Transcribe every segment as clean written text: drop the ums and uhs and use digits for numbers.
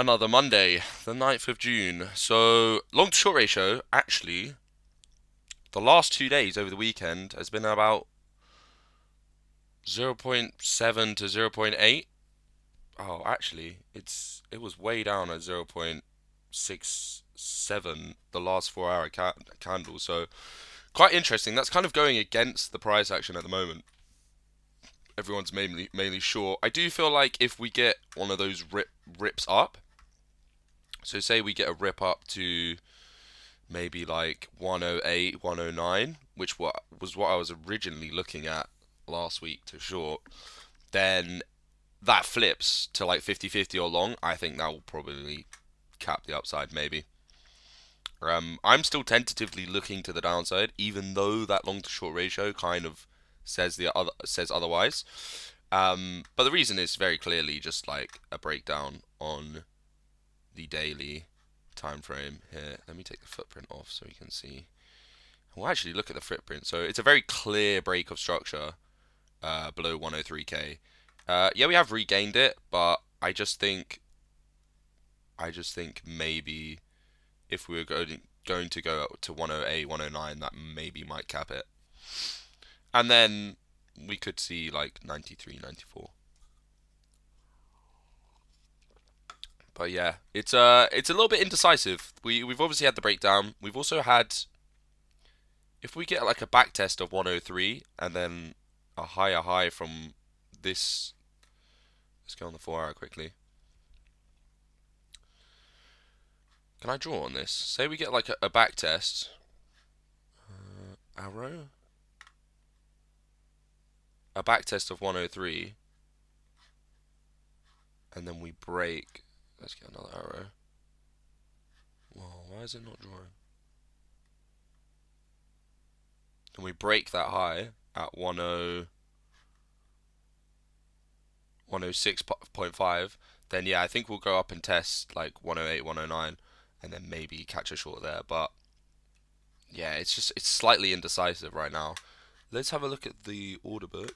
Another Monday, the 9th of June. So, long to short ratio, actually, the last 2 days over the weekend has been about 0.7 to 0.8. Oh, actually, it was way down at 0.67 the last 4 hour candle. So, quite interesting. That's kind of going against the price action at the moment. Everyone's mainly short. I do feel like if we get one of those rips up, so say we get a rip up to maybe like 108, 109, which was what I was originally looking at last week to short, then that flips to like 50-50 or long. I think that will probably cap the upside maybe. I'm still tentatively looking to the downside, even though that long to short ratio kind of says otherwise. But the reason is very clearly just like a breakdown on the daily time frame here. Let me take the footprint off so you can see. We'll actually look at the footprint. So it's a very clear break of structure below 103k. Yeah, we have regained it, but I just think maybe if we were going to go up to 108, 109, that maybe might cap it, and then we could see like 93, 94. But yeah, it's a little bit indecisive. We've obviously had the breakdown. We've also had, if we get like a back test of 103 and then a higher high from this. Let's go on the 4 hour quickly. Can I draw on this? Say we get like a back test. Arrow? A back test of 103. And then we break. Let's get another arrow. Whoa, why is it not drawing? And we break that high at 106.5. Then yeah, I think we'll go up and test like 108, 109, and then maybe catch a short there. But yeah, it's slightly indecisive right now. Let's have a look at the order book.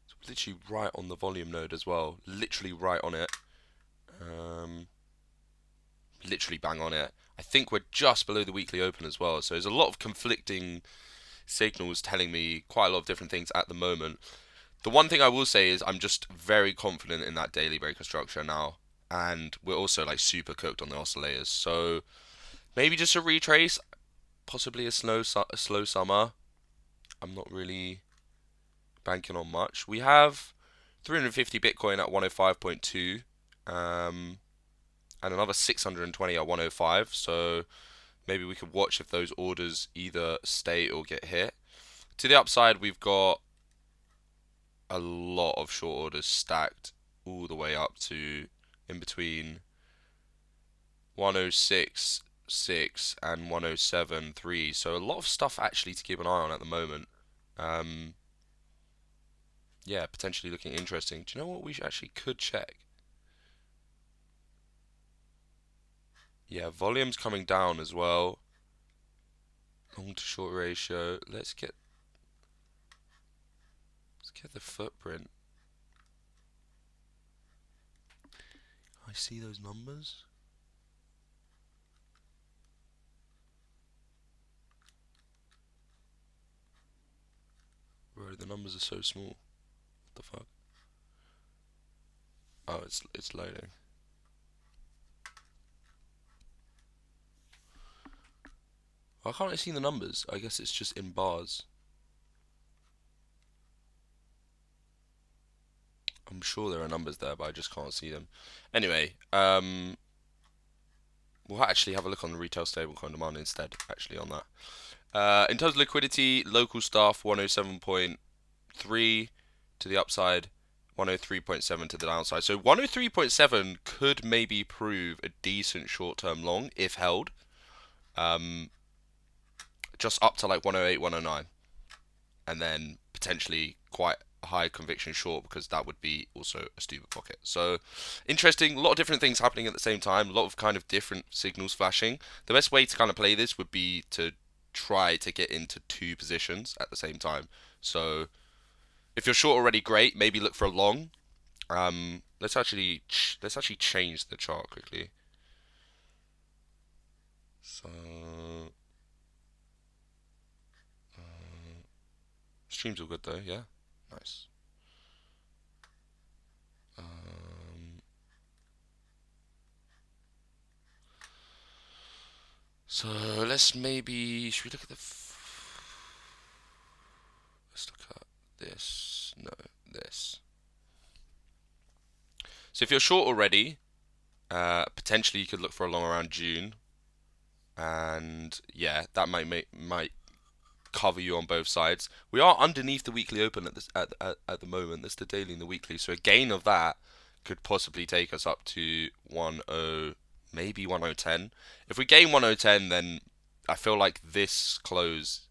It's literally right on the volume node as well. Literally right on it. Um, Literally bang on it. I think we're just below the weekly open as well. So there's a lot of conflicting signals telling me quite a lot of different things at the moment. The one thing I will say is I'm just very confident in that daily breaker structure now. And we're also like super cooked on the oscillators. So maybe just a retrace, possibly a slow summer. I'm not really banking on much. We have 350 Bitcoin at 105.2, and another 620 at 105. So maybe we could watch if those orders either stay or get hit. To the upside, we've got a lot of short orders stacked all the way up to in between 106.6 and 107.3. So a lot of stuff actually to keep an eye on at the moment. Um, yeah, potentially looking interesting. Do you know what we actually could check? Yeah, volume's coming down as well. Long to short ratio. Let's get the footprint. I see those numbers. Bro, the numbers are so small. What the fuck? Oh, it's loading. Why can't I see the numbers? I guess it's just in bars. I'm sure there are numbers there, but I just can't see them. Anyway, we'll actually have a look on the retail stablecoin demand instead, actually, on that. In terms of liquidity, local staff 107.3 to the upside, 103.7 to the downside. So 103.7 could maybe prove a decent short-term long if held. Just up to like 108, 109, and then potentially quite a high conviction short because that would be also a stupid pocket. So interesting, a lot of different things happening at the same time, a lot of kind of different signals flashing. The best way to kind of play this would be to try to get into two positions at the same time. So if you're short already, great. Maybe look for a long, Let's actually change the chart quickly. So stream's all good though, yeah, nice. Um, so let's maybe should we look at let's look at this. No, this. So if you're short already, potentially you could look for a long around June, and yeah, that might cover you on both sides. We are underneath the weekly open at the moment. That's the daily and the weekly. So a gain of that could possibly take us up to 10, maybe 1010. If we gain 1010, then I feel like this close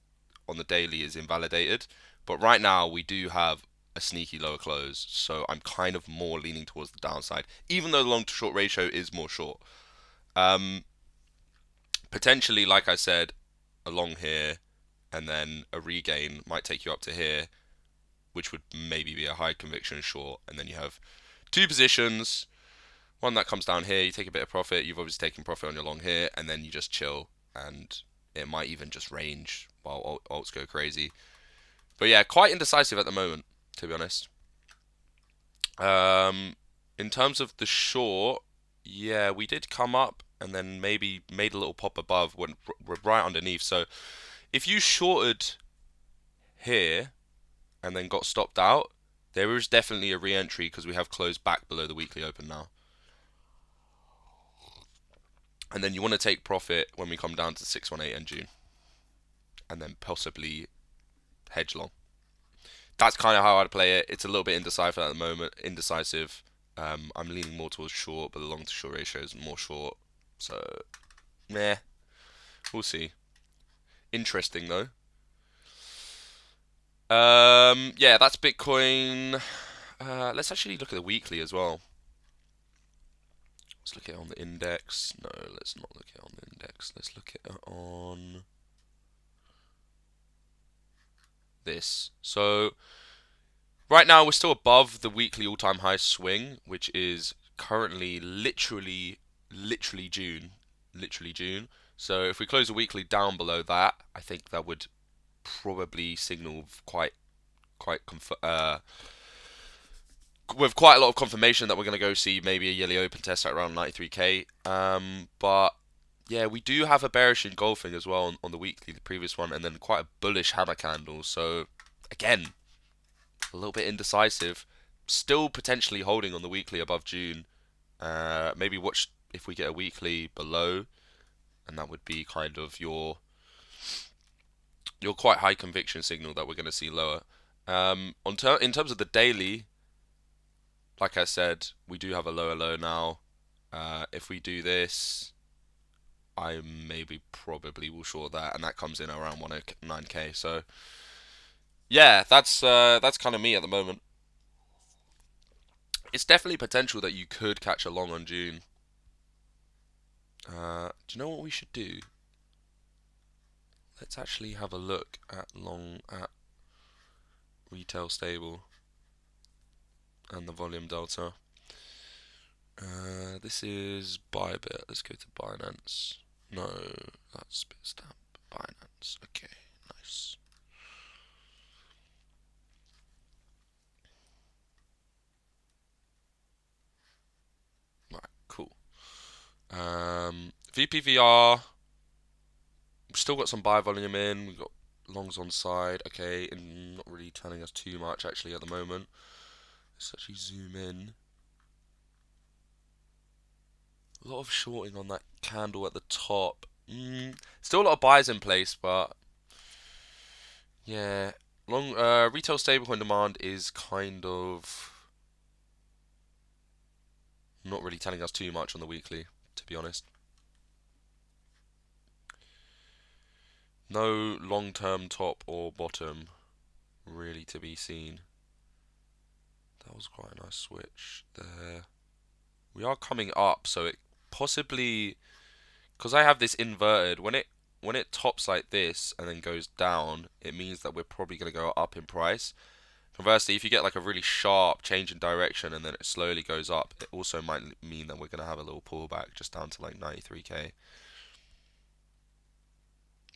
on the daily is invalidated. But right now we do have a sneaky lower close, so I'm kind of more leaning towards the downside, even though the long to short ratio is more short. Um, Potentially, like I said, along here and then a regain might take you up to here, which would maybe be a high conviction short, and then you have two positions. One that comes down here, you take a bit of profit. You've obviously taken profit on your long here, and then you just chill, and it might even just range while alts go crazy. But yeah, quite indecisive at the moment, to be honest. In terms of the short, yeah, we did come up and then maybe made a little pop above when we're right underneath. So if you shorted here and then got stopped out, there is definitely a re-entry because we have closed back below the weekly open now. And then you want to take profit when we come down to 618 in June, and then possibly hedge long. That's kind of how I'd play it. It's a little bit indecisive at the moment. Indecisive. I'm leaning more towards short, but the long to short ratio is more short. So, meh. We'll see. Interesting though. Yeah, that's Bitcoin. Let's actually look at the weekly as well. Let's look at it on the index. No, let's not look at it on the index. Let's look at it on this. So right now we're still above the weekly all-time high swing, which is currently literally June, literally June. So if we close the weekly down below that, I think that would probably signal with quite a lot of confirmation that we're going to go see maybe a yearly open test at around 93k. But yeah, we do have a bearish engulfing as well on the weekly, the previous one, and then quite a bullish hammer candle. So again, a little bit indecisive. Still potentially holding on the weekly above June. Maybe watch if we get a weekly below, and that would be kind of your quite high conviction signal that we're going to see lower. In terms of the daily, like I said, we do have a lower low now. If we do this, I maybe probably will short that, and that comes in around 109k. So yeah, that's kind of me at the moment. It's definitely potential that you could catch a long on June. Do you know what we should do? Let's actually have a look at retail stable and the volume delta. This is Bybit. Let's go to Binance. No, that's Bitstamp. Binance. Okay, nice. Right, cool. VPVR. We've still got some buy volume in. We've got longs on side. Okay, and not really telling us too much actually at the moment. Let's actually zoom in. A lot of shorting on that candle at the top. Still a lot of buys in place, but yeah, long retail stablecoin demand is kind of not really telling us too much on the weekly, to be honest. No long-term top or bottom really to be seen. That was quite a nice switch there. We are coming up, so it possibly, because I have this inverted, when it tops like this and then goes down, it means that we're probably going to go up in price. Conversely, if you get like a really sharp change in direction and then it slowly goes up, it also might mean that we're going to have a little pullback just down to like 93k,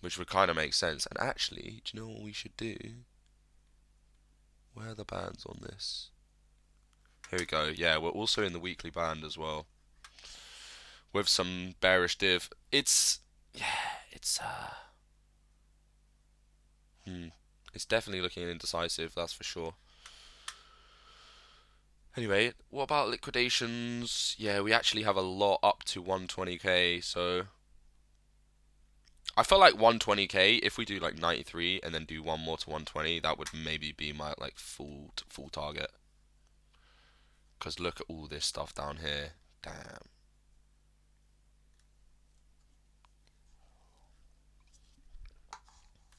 which would kind of make sense. And actually, do you know what we should do? Where are the bands on this? Here we go. Yeah, we're also in the weekly band as well with some bearish div. It's hmm, it's definitely looking indecisive. That's for sure. Anyway, what about liquidations? Yeah, we actually have a lot up to 120k, so I feel like 120k, if we do like 93 and then do one more to 120, that would maybe be my like full target. Because look at all this stuff down here. Damn.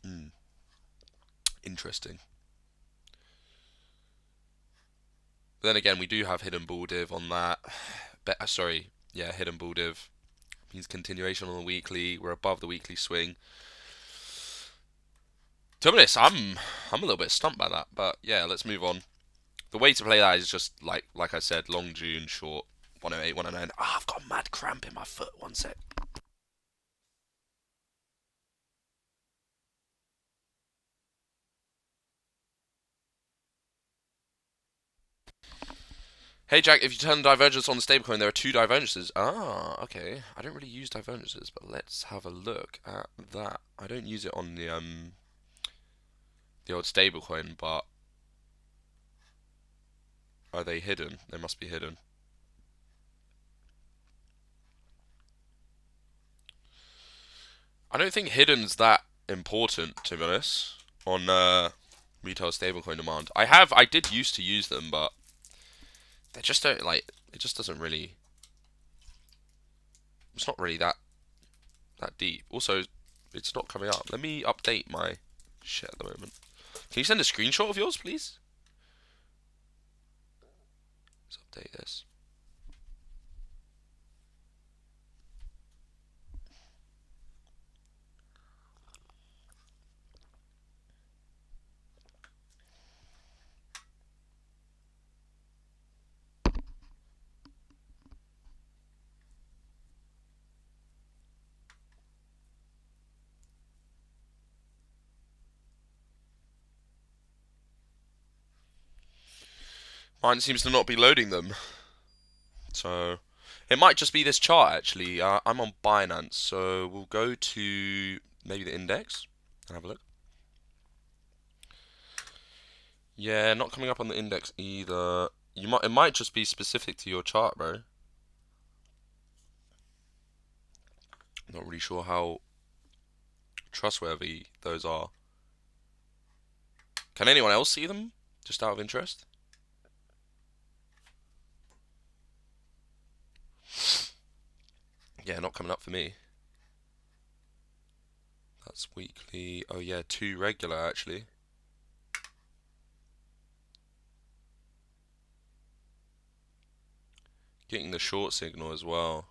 Hmm. Interesting. But then again, we do have hidden bull div on that. Sorry, yeah, hidden bull div means continuation on the weekly. We're above the weekly swing. To be honest, I'm a little bit stumped by that, but yeah, let's move on. The way to play that is just like I said, long June, short 108, 109. Ah, I've got a mad cramp in my foot. One sec. Hey Jack, if you turn divergence on the stablecoin, there are two divergences. Ah, okay. I don't really use divergences, but let's have a look at that. I don't use it on the old stablecoin, but are they hidden? They must be hidden. I don't think hidden's that important, to be honest, on retail stablecoin demand. I did used to use them, but they just don't like. It just doesn't really. It's not really that deep. Also, it's not coming up. Let me update my shit at the moment. Can you send a screenshot of yours, please? Let's update this. Mine seems to not be loading them. So it might just be this chart actually. I'm on Binance, so we'll go to maybe the index and have a look. Yeah, not coming up on the index either. It might just be specific to your chart, bro. Not really sure how trustworthy those are. Can anyone else see them? Just out of interest. Yeah, not coming up for me. That's weekly. Oh yeah, two regular actually. Getting the short signal as well.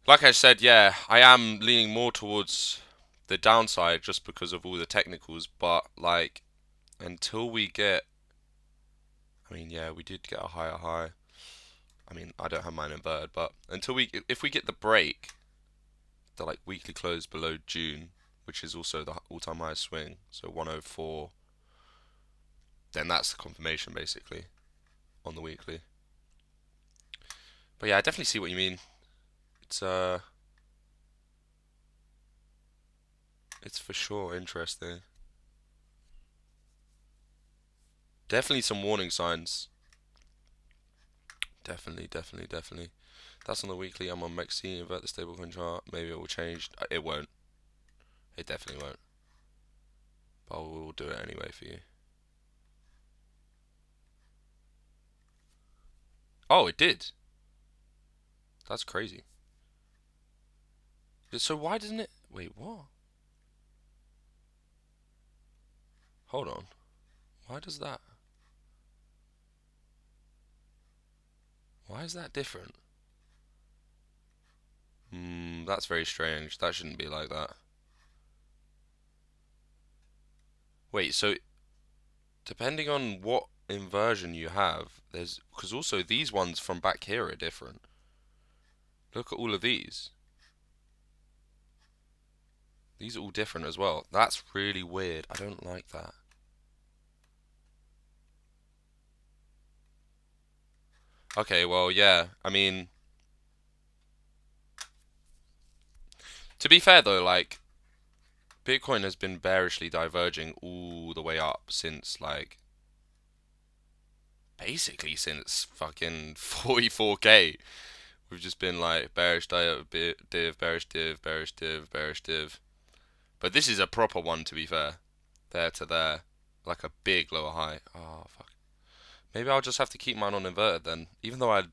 Like I said, yeah, I am leaning more towards the downside just because of all the technicals, but like until we get, I mean, yeah, we did get a higher high. I mean, I don't have mine inverted, but if we get the break, the like weekly close below June, which is also the all-time highest swing, so 104, then that's the confirmation basically on the weekly. But yeah, I definitely see what you mean. It's it's for sure interesting. Definitely some warning signs. Definitely. That's on the weekly. I'm on Mexi. Invert the stablecoin chart. Maybe it will change. It won't. It definitely won't. But we'll do it anyway for you. Oh, it did. That's crazy. So why doesn't it? Wait, what? Hold on. Why does that? Why is that different? That's very strange. That shouldn't be like that. Wait, so depending on what inversion you have, there's because also these ones from back here are different. Look at all of these. These are all different as well. That's really weird. I don't like that. Okay, well, yeah. I mean, to be fair though, like Bitcoin has been bearishly diverging all the way up since like basically since fucking 44k. We've just been like bearish div, bearish div, bearish div, bearish div. But this is a proper one to be fair. There to there. Like a big lower high. Oh fuck. Maybe I'll just have to keep mine on inverted then. Even though I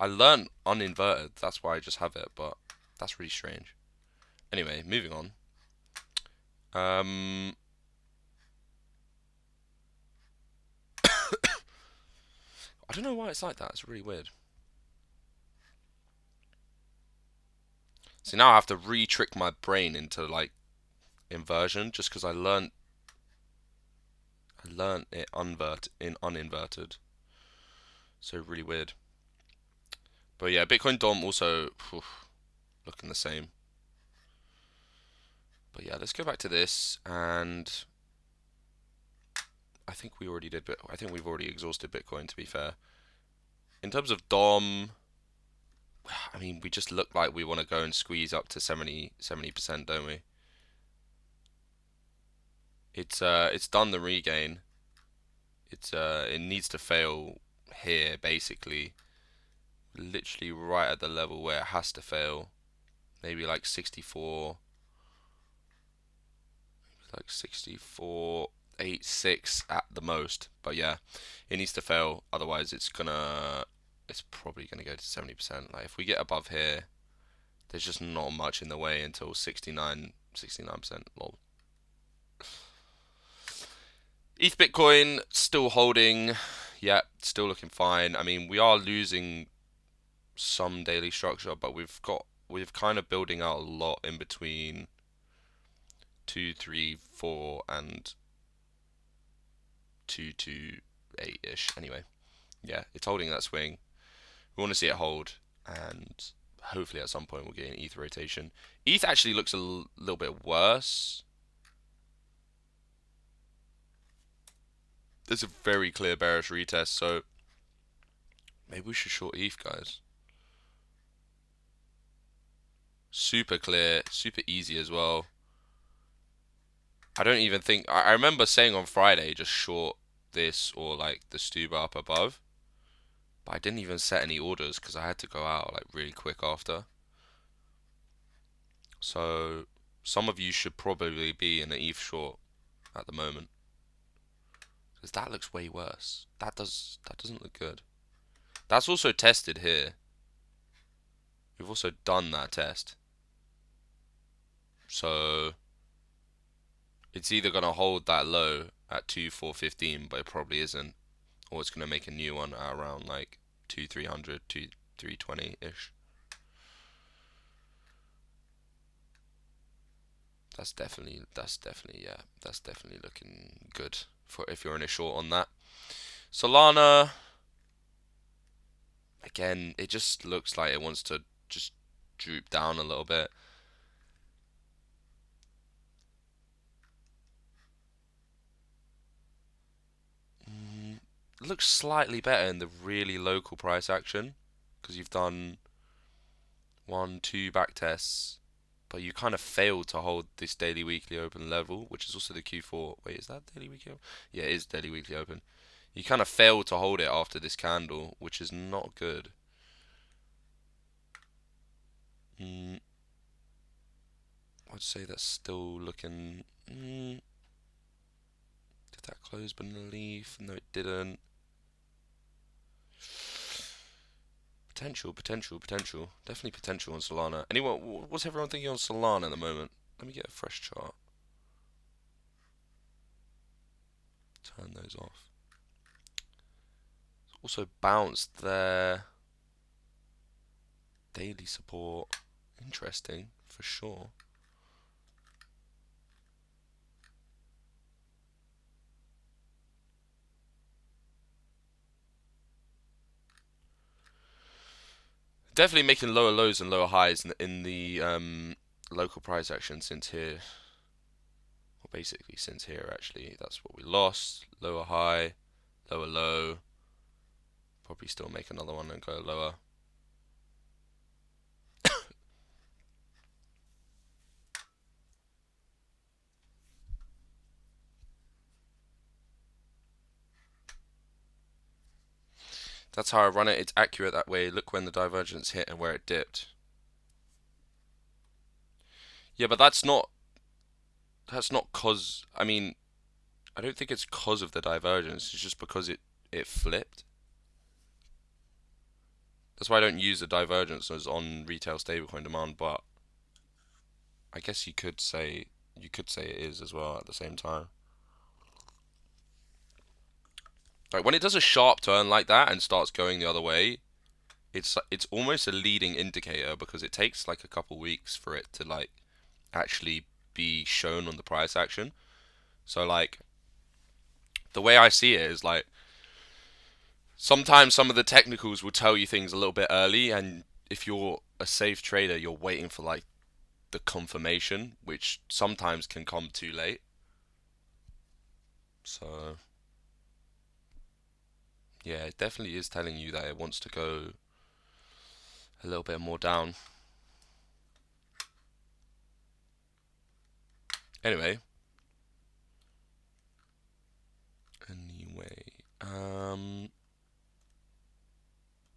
learned uninverted, that's why I just have it, but that's really strange. Anyway, moving on. Um I don't know why it's like that. It's really weird. See, now I have to re-trick my brain into like inversion just because I learned it uninverted. So really weird. But yeah, Bitcoin DOM also looking the same. But yeah, let's go back to this, and I think we already did. I think we've already exhausted Bitcoin. To be fair, in terms of DOM, I mean, we just look like we want to go and squeeze up to 70%, don't we? It's done the regain. It needs to fail here, basically, literally right at the level where it has to fail. Maybe like 64, like 64.86 at the most. But yeah, it needs to fail. Otherwise, it's probably gonna go to 70%. Like if we get above here, there's just not much in the way until 69%. Lol. ETH Bitcoin still holding. Yeah, still looking fine. I mean, we are losing some daily structure, but we've kind of building out a lot in between 2, 3, 4, and 2 to 8 ish. Anyway, yeah, it's holding that swing. We want to see it hold, and hopefully at some point we'll get an ETH rotation. ETH actually looks a little bit worse. There's a very clear bearish retest, so maybe we should short ETH, guys. Super clear, super easy as well. I don't even think I remember saying on Friday just short this or like the Stuba up above, but I didn't even set any orders because I had to go out like really quick after. So some of you should probably be in an ETH short at the moment because that looks way worse. That doesn't look good. That's also tested here. We've also done that test. So it's either gonna hold that low at 2,415, but it probably isn't, or it's gonna make a new one at around like 2,300, 2,320 ish. That's definitely looking good for if you're in a short on that. Solana, again, it just looks like it wants to just droop down a little bit. Looks slightly better in the really local price action because you've done one, two back tests, but you kind of failed to hold this daily weekly open level, which is also the Q4. Wait, is that daily weekly open? Yeah, it is daily weekly open. You kind of failed to hold it after this candle, which is not good. Mm, I'd say that's still looking. Did that close beneath? No, it didn't. Potential. Definitely potential on Solana. Anyone, what's everyone thinking on Solana at the moment? Let me get a fresh chart. Turn those off. Also bounced their daily support. Interesting, for sure. definitely making lower lows and lower highs in the local price action since here. Well, basically since here actually. That's what we lost. Lower high, lower low. Probably still make another one and go lower. That's how I run it. It's accurate that way. Look when the divergence hit and where it dipped. Yeah, but that's not cause. I mean, I don't think it's cause of the divergence. It's just because it flipped. That's why I don't use the divergence as on retail stablecoin demand. But I guess you could say it is as well at the same time. Like when it does a sharp turn like that and starts going the other way, it's almost a leading indicator because it takes like a couple weeks for it to like actually be shown on the price action. So like the way I see it is like sometimes some of the technicals will tell you things a little bit early, and if you're a safe trader, you're waiting for like the confirmation, which sometimes can come too late. So yeah, it definitely is telling you that it wants to go a little bit more down. Anyway, anyway,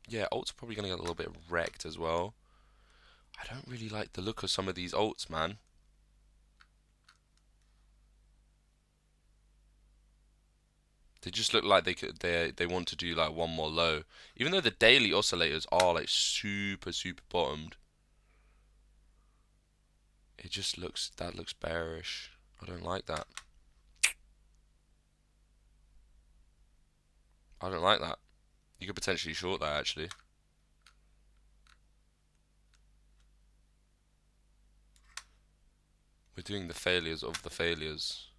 yeah, alts are probably gonna get a little bit wrecked as well. I don't really like the look of some of these alts, man. They just look like they want to do like one more low, even though the daily oscillators are like super super bottomed. It just looks bearish. I don't like that. I don't like that. You could potentially short that actually. We're doing the failures of the failures.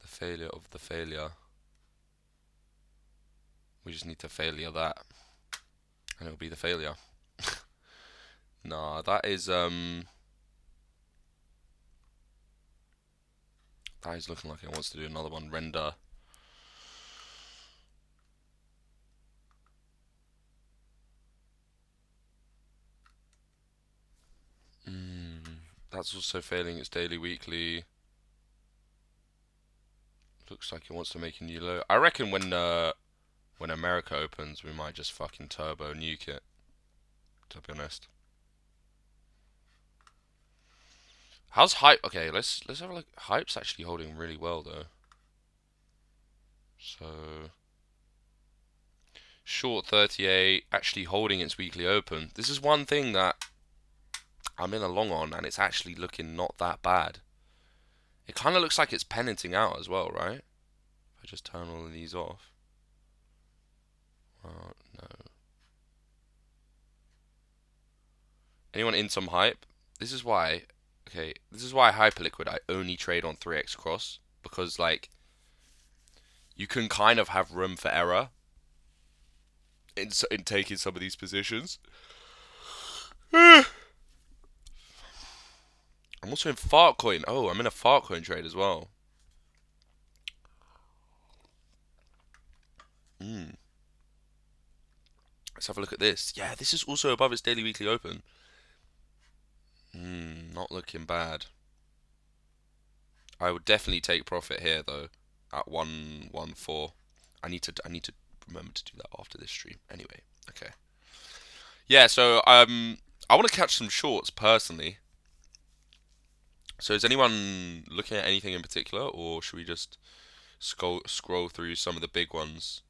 The failure of the failure. We just need to failure that, and it'll be the failure. Nah, that is looking like it wants to do another one. Render. That's also failing its daily, weekly. Looks like it wants to make a new low. I reckon when America opens, we might just fucking turbo nuke it. To be honest. How's hype? Okay, let's have a look. Hype's actually holding really well though. So short 38, actually holding its weekly open. This is one thing that I'm in a long on, and it's actually looking not that bad. It kind of looks like it's penanting out as well, right? If I just turn all of these off. Oh, no. Anyone in some hype? This is why. Okay, this is why Hyperliquid I only trade on 3x cross because like you can kind of have room for error in taking some of these positions. I'm also in Fartcoin. Oh, I'm in a Fartcoin trade as well. Mm. Let's have a look at this. Yeah, this is also above its daily weekly open. Not looking bad. I would definitely take profit here though, at 114. I need to remember to do that after this stream. Anyway, okay. Yeah, so I want to catch some shorts personally. So is anyone looking at anything in particular, or should we just scroll through some of the big ones?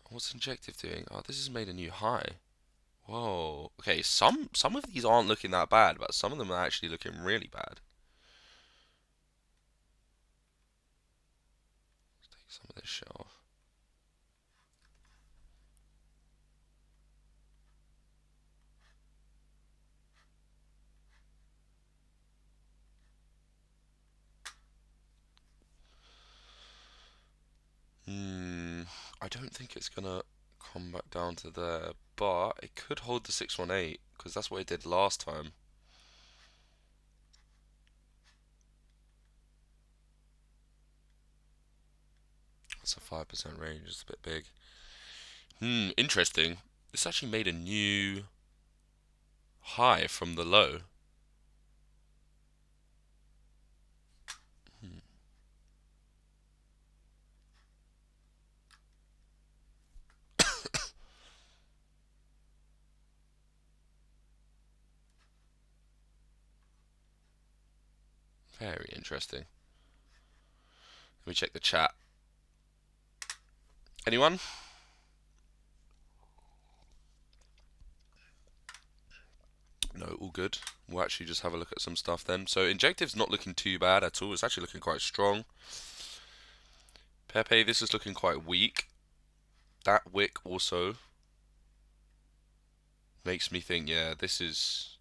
What's Injective doing? Oh, this has made a new high. Whoa. Okay, some of these aren't looking that bad, but some of them are actually looking really bad. Let's take some of this shit off. I I don't think it's gonna come back down to there, but it could hold the 618 because that's what it did last time. That's a 5% range. It's a bit big. Interesting. This actually made a new high from the low. Hmm. Very interesting. Let me check the chat. Anyone? No, all good. We'll actually just have a look at some stuff then. So Injective's not looking too bad at all. It's actually looking quite strong. Pepe, this is looking quite weak. That wick also makes me think, yeah, this is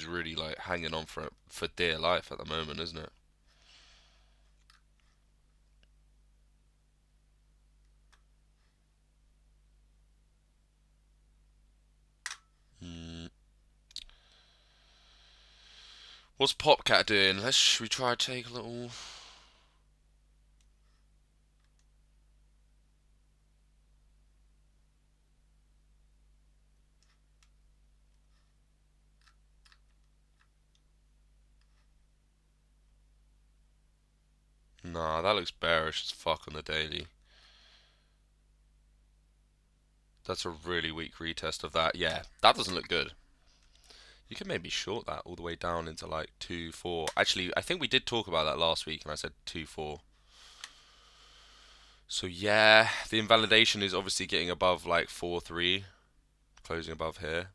really like hanging on for dear life at the moment, isn't it? Hmm. What's Popcat doing? Should we try to take a little? Nah, that looks bearish as fuck on the daily. That's a really weak retest of that. Yeah, that doesn't look good. You could maybe short that all the way down into like 2-4. Actually, I think we did talk about that last week, and I said 2-4. So yeah, the invalidation is obviously getting above like 4-3, closing above here,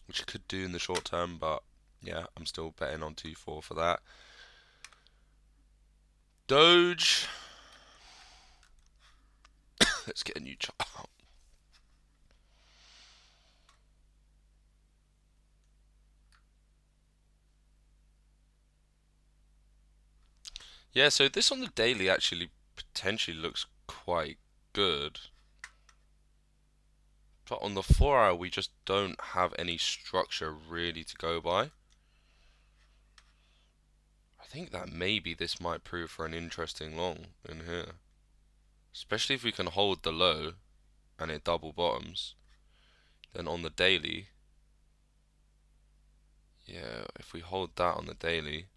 which it could do in the short term, but yeah, I'm still betting on 2-4 for that. Doge. Let's get a new chart. Yeah, so this on the daily actually potentially looks quite good. But on the 4 hour, we just don't have any structure really to go by. I think that maybe this might prove for an interesting long in here. Especially if we can hold the low and it double bottoms. Then on the daily, yeah, if we hold that on the daily,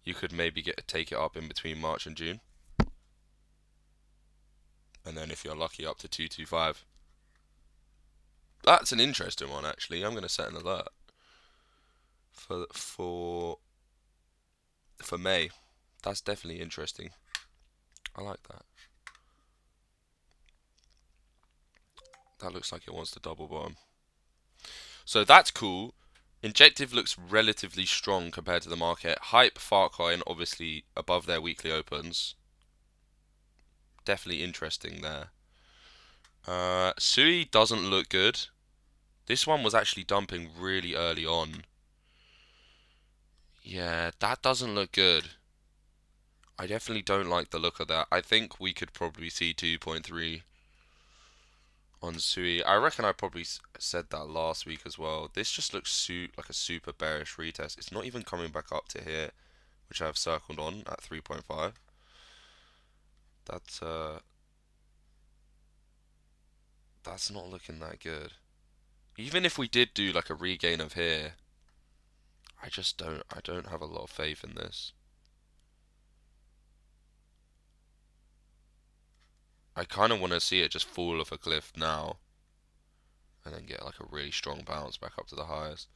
you could maybe take it up in between March and June. And then if you're lucky, up to 225. That's an interesting one, actually. I'm going to set an alert for for May. That's definitely interesting. I like that. That looks like it wants to double bottom. So that's cool. Injective looks relatively strong compared to the market. Hype, Farcoin, obviously above their weekly opens. Definitely interesting there. Sui doesn't look good. This one was actually dumping really early on. Yeah, that doesn't look good. I definitely don't like the look of that. I think we could probably see 2.3 on Sui. I reckon I probably said that last week as well. This just looks like a super bearish retest. It's not even coming back up to here, which I've circled on at 3.5. That's that's not looking that good. Even if we did do like a regain of here, I don't have a lot of faith in this. I kind of want to see it just fall off a cliff now and then get like a really strong bounce back up to the highest.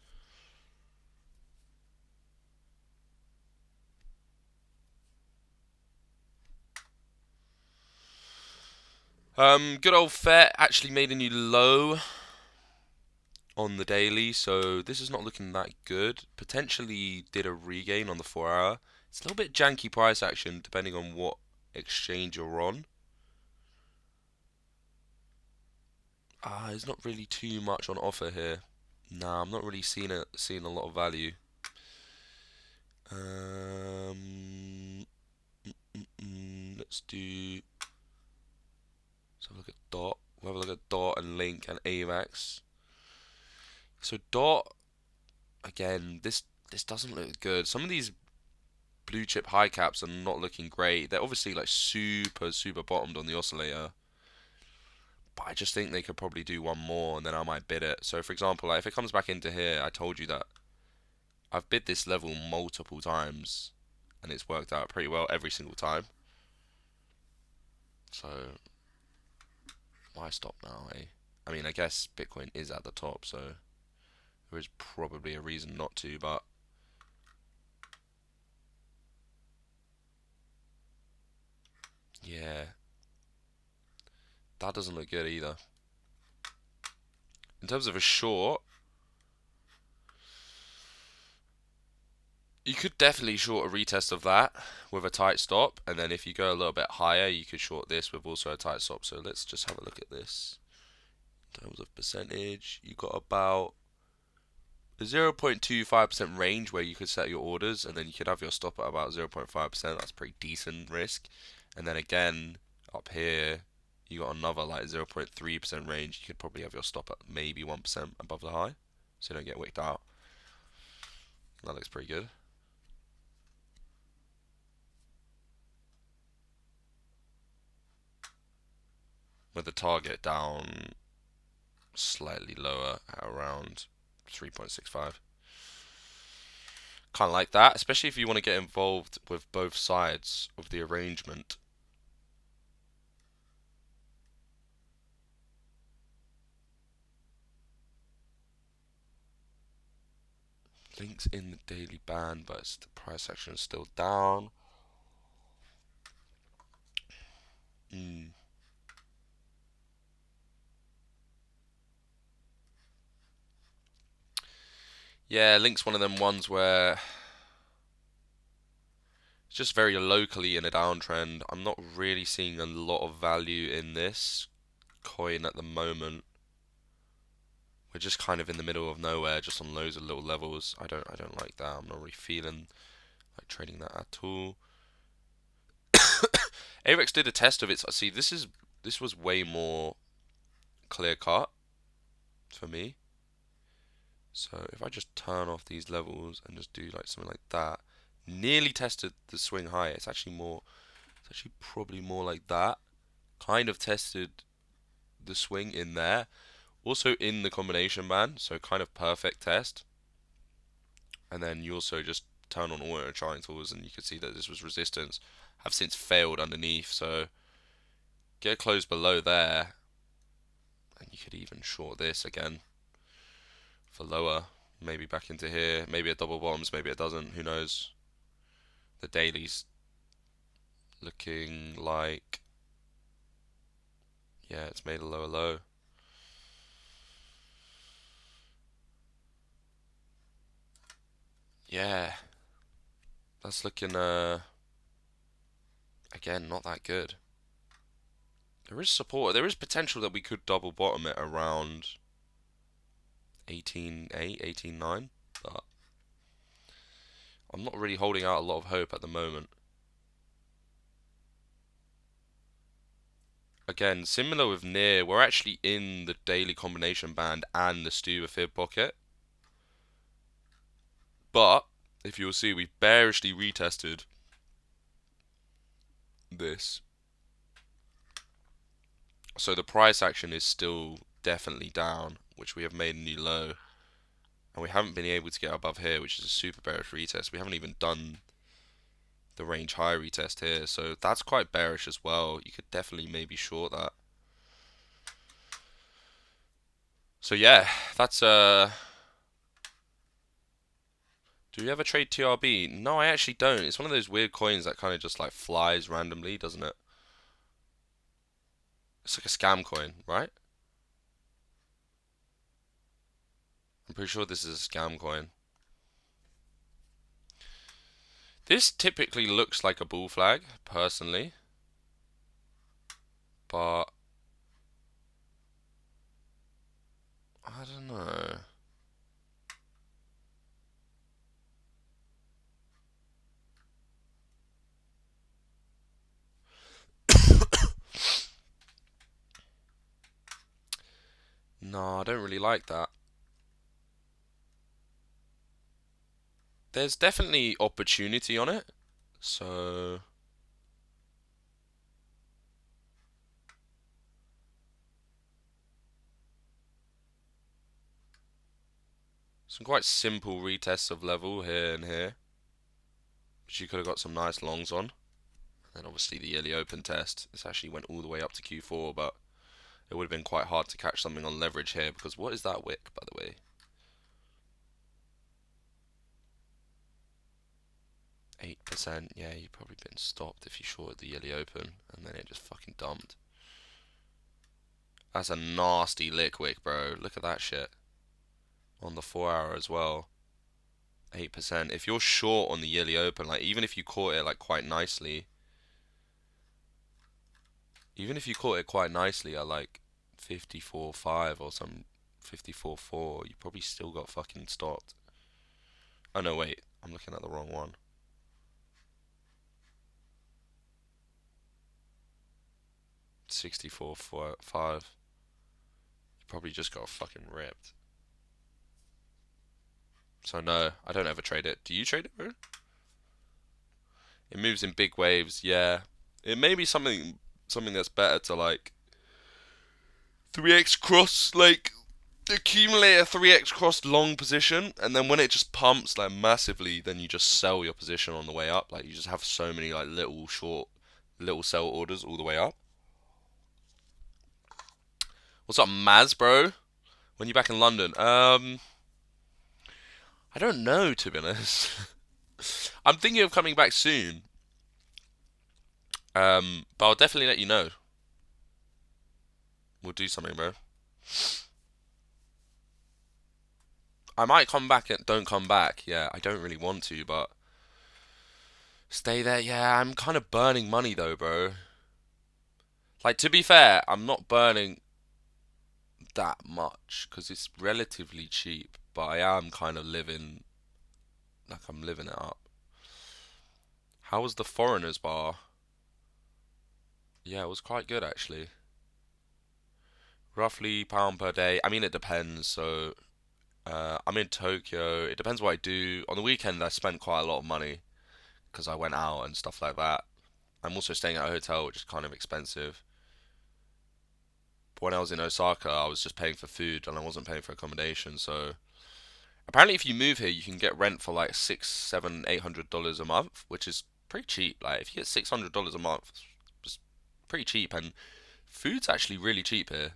Good old Fet actually made a new low on the daily, so this is not looking that good. Potentially did a regain on the 4 hour. It's a little bit janky price action depending on what exchange you're on. There's not really too much on offer here. Nah, I'm not really seeing a lot of value. Let's have a look at Dot. We'll have a look at Dot and Link and AVAX. So Dot, again, this doesn't look good. Some of these blue chip high caps are not looking great. They're obviously like super bottomed on the oscillator. But I just think they could probably do one more and then I might bid it. So for example, like if it comes back into here, I told you that I've bid this level multiple times and it's worked out pretty well every single time. So why stop now, eh? I mean, I guess Bitcoin is at the top, so there is probably a reason not to, but yeah, that doesn't look good either. In terms of a short, you could definitely short a retest of that with a tight stop, and then if you go a little bit higher, you could short this with also a tight stop. So let's just have a look at this. In terms of percentage, you got about a 0.25% range where you could set your orders, and then you could have your stop at about 0.5%. That's pretty decent risk. And then again, up here, you got another like 0.3% range. You could probably have your stop at maybe 1% above the high, so you don't get wicked out. That looks pretty good. With the target down slightly lower at around 3.65. Kind of like that, especially if you want to get involved with both sides of the arrangement. Links in the daily band, but the price action is still down. Yeah, Link's one of them ones where it's just very locally in a downtrend. I'm not really seeing a lot of value in this coin at the moment. We're just kind of in the middle of nowhere, just on loads of little levels. I don't like that. I'm not really feeling like trading that at all. Avex did a test of it. See, this was way more clear cut for me. So if I just turn off these levels and just do like something like that, nearly tested the swing high. It's actually probably more like that. Kind of tested the swing in there. Also in the combination band, so kind of perfect test. And then you also just turn on auto triangles and you can see that this was resistance. Have since failed underneath, so get close below there. And you could even short this again for lower. Maybe back into here. Maybe it double bottoms, maybe it doesn't. Who knows? The daily's looking like, yeah, it's made a lower low. Yeah, that's looking again not that good. There is support. There is potential that we could double bottom it around 18.8, 18.9, but I'm not really holding out a lot of hope at the moment. Again, similar with near, we're actually in the daily combination band and the Stuber fib pocket. But if you'll see, we bearishly retested this. So the price action is still definitely down, which we have made a new low. And we haven't been able to get above here, which is a super bearish retest. We haven't even done the range high retest here, so that's quite bearish as well. You could definitely maybe short that. So yeah, that's do you ever trade TRB? No, I actually don't. It's one of those weird coins that kind of just like flies randomly, doesn't it? It's like a scam coin, right? I'm pretty sure this is a scam coin. This typically looks like a bull flag, personally. But I don't know. No, I don't really like that. There's definitely opportunity on it. So some quite simple retests of level here and here. But you could have got some nice longs on. And obviously the yearly open test. This actually went all the way up to Q4, but it would have been quite hard to catch something on leverage here because what is that wick, by the way? 8%. Yeah, you've probably been stopped if you shorted the yearly open and then it just fucking dumped. That's a nasty lick wick, bro. Look at that shit. On the 4 hour as well. 8%. If you're short on the yearly open, like even if you caught it like quite nicely, at like 54.5 or some 54.4, you probably still got fucking stopped. Oh no, wait, I'm looking at the wrong one. 64.5. You probably just got fucking ripped. So no, I don't ever trade it. Do you trade it, bro? It moves in big waves, yeah. It may be something that's better to like 3x cross, like accumulate a 3x cross long position, and then when it just pumps like massively, then you just sell your position on the way up. Like you just have so many like little sell orders all the way up. What's up, Maz, bro? When you back in London? I don't know, to be honest. I'm thinking of coming back soon. But I'll definitely let you know. We'll do something, bro. I might come back and don't come back. Yeah, I don't really want to, but stay there. Yeah, I'm kind of burning money though, bro. Like to be fair, I'm not burning that much because it's relatively cheap, but I am kind of living like I'm living it up. How was the foreigners bar? Yeah, it was quite good actually. Roughly pound per day. I mean, it depends. So I'm in Tokyo. It depends what I do. On the weekend, I spent quite a lot of money because I went out and stuff like that. I'm also staying at a hotel, which is kind of expensive. But when I was in Osaka, I was just paying for food and I wasn't paying for accommodation. So apparently, if you move here, you can get rent for like six, seven, $800 a month, which is pretty cheap. Like if you get $600 a month, it's pretty cheap, and food's actually really cheap here,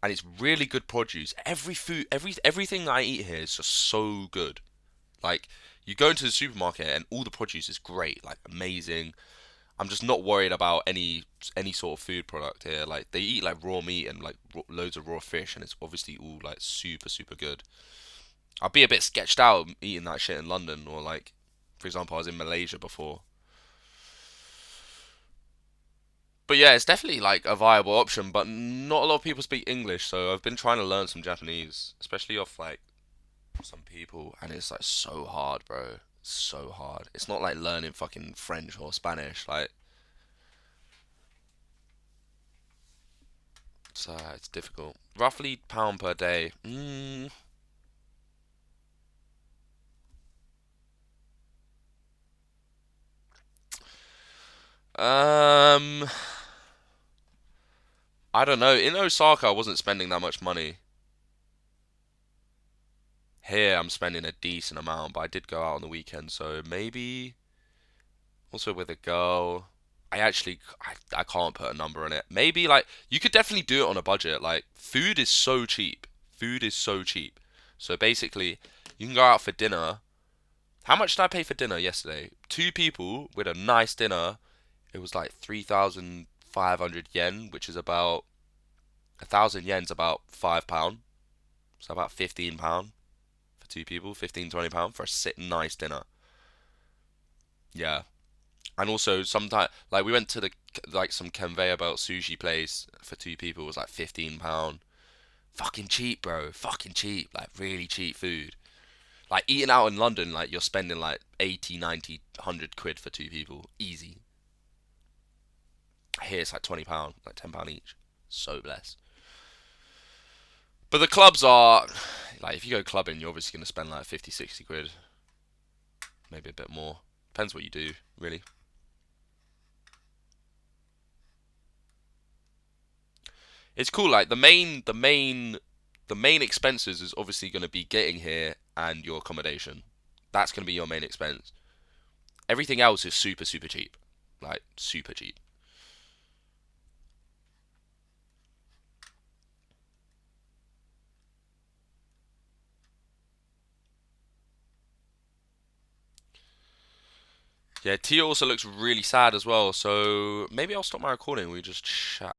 and it's really good produce. Everything I eat here is just so good. Like you go into the supermarket and all the produce is great, like amazing. I'm just not worried about any sort of food product here. Like they eat like raw meat and like loads of raw fish, and it's obviously all like super good. I'd be a bit sketched out eating that shit in London, or like, for example, I was in Malaysia before. But yeah, it's definitely like a viable option, but not a lot of people speak English, so I've been trying to learn some Japanese, especially off like some people, and it's like so hard, bro. So hard. It's not like learning fucking French or Spanish. Like, it's difficult. Roughly pound per day. Um, I don't know. In Osaka, I wasn't spending that much money. Here, I'm spending a decent amount, but I did go out on the weekend, so maybe also with a girl. I can't put a number on it. Maybe like you could definitely do it on a budget. Like food is so cheap. Food is so cheap. So basically, you can go out for dinner. How much did I pay for dinner yesterday? Two people with a nice dinner. It was like 3,500 yen, which is about 1,000 yen's about £5. So about £15 for two people, 15 £20 for a nice dinner. Yeah. And also sometimes like we went to the like some conveyor belt sushi place for two people. It was like £15. Fucking cheap, bro. Fucking cheap. Like really cheap food. Like eating out in London, like you're spending like 80, 90, 100 quid for two people. Easy. Here it's like £20, like £10 each. So blessed. But the clubs are like if you go clubbing, you're obviously going to spend like 50, 60 quid, maybe a bit more. Depends what you do, really. It's cool. Like the main expenses is obviously going to be getting here and your accommodation. That's going to be your main expense. Everything else is super super cheap, like super cheap. Yeah, Tia also looks really sad as well. So maybe I'll stop my recording. We just chat.